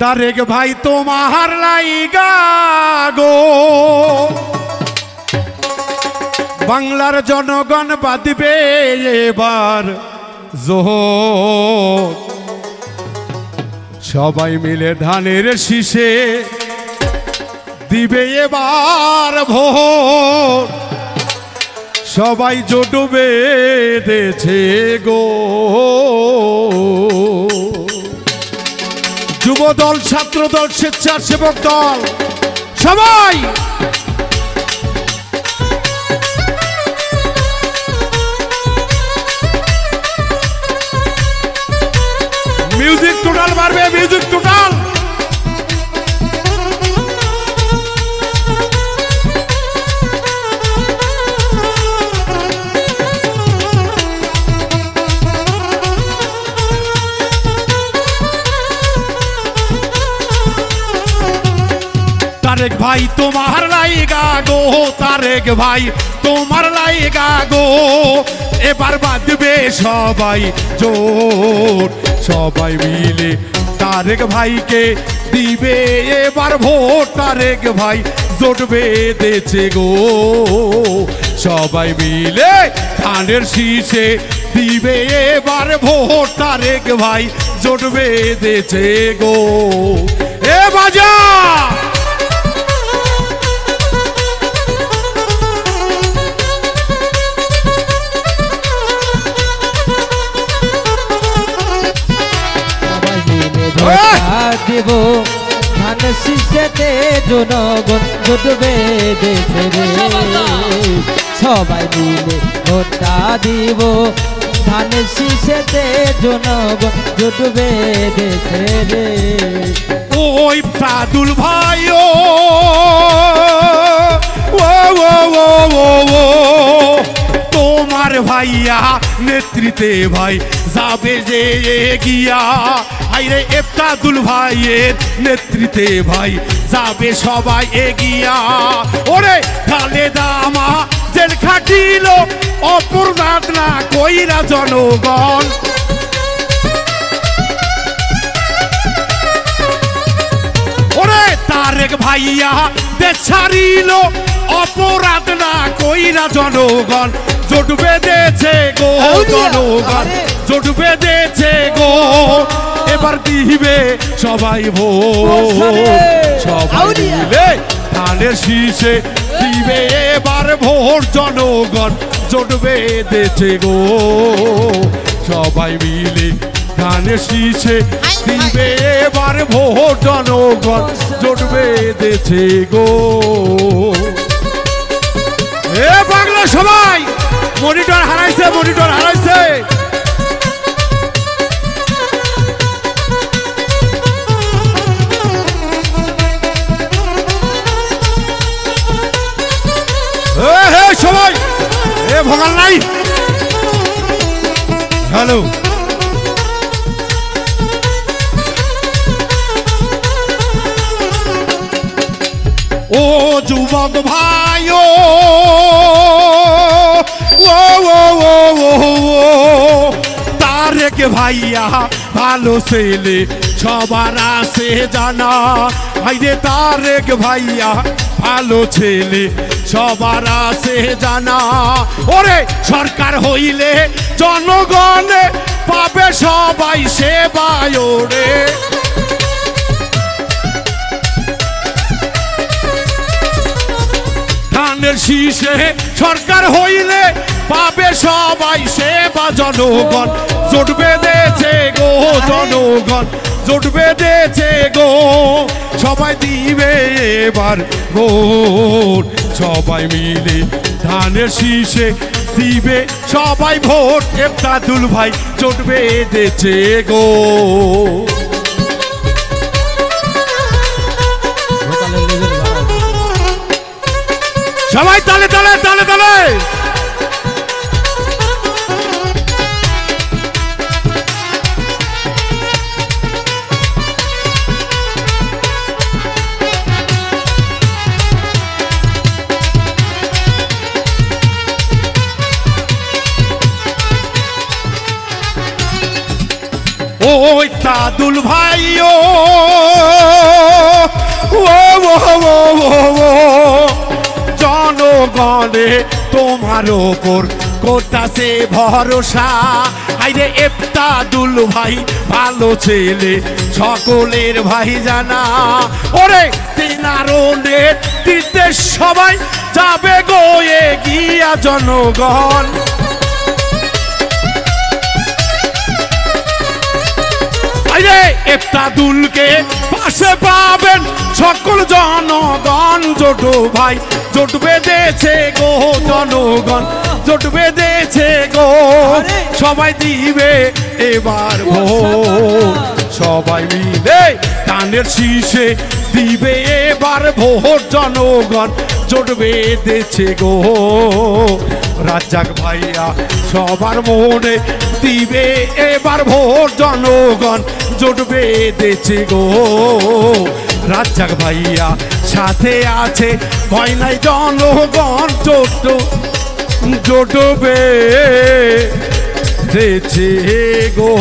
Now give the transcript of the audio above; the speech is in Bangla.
তারেক ভাই তোমার লাইগা গো বাংলার জনগণ বাঁধবে এবার জোহর। সবাই মিলে ধানের শীষে দিবে এবার ভোট। সবাই জোট বেঁধেছে গো, যুব দল, ছাত্র দল, স্বেচ্ছাসেবক দল, সবাই মিউজিক টোটাল মারবে, মিউজিক টোটাল। तारेक भाई तुम्हार लाइगा गो, तारेक भाई तुम्हार लाइगा गो एबार बाँधबे सबाई जोट। सबाई मिले तारेक भाई के दिबे एबार भोट। तारेक भाई जोट बेঁধেছে गो, सबाई मिले धानेर शीषे दिबे एबार भोट। तारेक भाई जोट বেঁধেছে गो। ए बाजा দিব ধান শীষেতে জনগণ ভোট বেঁধেছে রে। সবাই মিলে ভোটটা দিব ধান শীষেতে জনগণ ভোট বেঁধেছে রে। ওই প্রাদুল ভাই ও তোমার ভাইয়া নেতৃত্বে ভাই যাবে যে এগিয়া। আইরে এফতাদুল ভাইয়ের নেতৃত্বে ভাই যাবে সবাই এগিয়া। ওরে খালেদা মা জেল খাটিল অপরাধ না কইরা জনগণ। ওরে তারেক ভাইয়া দেশ ছাড়িল অপরাধ না কইরা জনগণ। জোট বেঁধেছে গো জনগণ, জোট বেঁধেছে গো এবার দিবে সবাই ভোট। সবাই মিলে ধানের শীষে দিবে এবার ভোট। জনগণ জোট বেঁধেছে গো, সবাই মিলে ধানের শীষে দিবে এবার ভোট। জনগণ জোট বেঁধেছে গো। এ বাংলা সবাই মনিটর হারাইছে, মনিটর হারাইছে। সবাই এ ভোগাল নাই। হ্যালো ও যুবক ভাই ও তারেক ভাইয়া ভালো ছেলে সবার আছে জানা। ভাইরে তারেক ভাইয়া ভালো ছেলে সবার আছে জানা। ওরে সরকার হইলে জনগণে পাবে সবাই সেবায়। ওরে ধানের শীষে সরকার হইলে পাবে সবাই সেবা। জনগণ জোট বেঁধেছে গো, জনগণ জোট বেঁধেছে গো সবাই দিবে এবার ভোট। সবাই মিলে ধানের শীষে দিবে সবাই ভোট। এফতাদুল ভাই জোট বেঁধেছে গো। সবাই তালে তালে তালে তালে। ও ওই তাদুল ভাই ও জনগণে তোমার ওপর করতাছে ভরসা। আইরে এফতাদুল ভাই ভালো ছেলে সকলের ভাই জানা। ওরে তিনারো নেতৃত্বে সবাই যাবে গো এগিয়া জনগণ। আইরে এফতাদুলকে পাশে পাবেন সকল জনগণ। জোট ভাই জোট বেঁধেছে গো জনগণ, জোট বেঁধেছে গো। সবাই দিবে এবার ভোট, সবাই মিলে কানের শীষে দিবে এবার ভোট। জনগণ জোট বেঁধেছে গো। রাজ্জাক ভাইয়া সবার মনে দিবে এবার ভোট। জনগণ জোট বেঁধেছে গো। রাজ্জাক ভাইয়া সাথে আছে, ভয় নাই জনগণ। জোট বেঁধেছে গো।